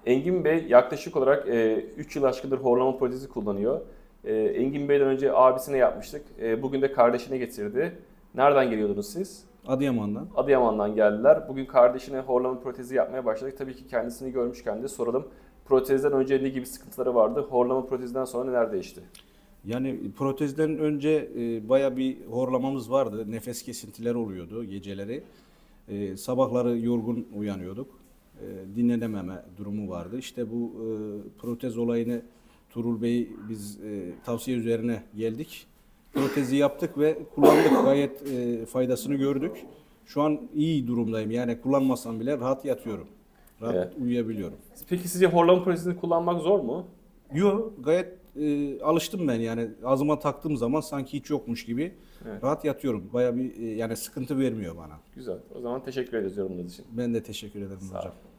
Engin Bey yaklaşık olarak 3 yıl aşkındır horlama protezi kullanıyor. Engin Bey'den önce abisine yapmıştık. Bugün de kardeşine getirdi. Nereden geliyordunuz siz? Adıyaman'dan. Adıyaman'dan geldiler. Bugün kardeşine horlama protezi yapmaya başladık. Tabii ki kendisini görmüşken de soralım. Protezden önce ne gibi sıkıntıları vardı? Horlama protezden sonra neler değişti? Yani protezden önce baya bir horlamamız vardı. Nefes kesintileri oluyordu geceleri. Sabahları yorgun uyanıyorduk. Dinlenememe durumu vardı. İşte bu protez olayını Tuğrul Bey biz tavsiye üzerine geldik. Protezi yaptık ve kullandık. Gayet faydasını gördük. Şu an iyi durumdayım. Yani kullanmasam bile rahat yatıyorum. Rahat Evet. uyuyabiliyorum. Peki sizce horlama protezini kullanmak zor mu? Yo, gayet alıştım ben yani ağzıma taktığım zaman sanki hiç yokmuş gibi Evet. rahat yatıyorum. Baya bir yani sıkıntı vermiyor bana. Güzel. O zaman teşekkür ediyoruz yorumunuz için. Ben de teşekkür ederim Sağ hocam. olun.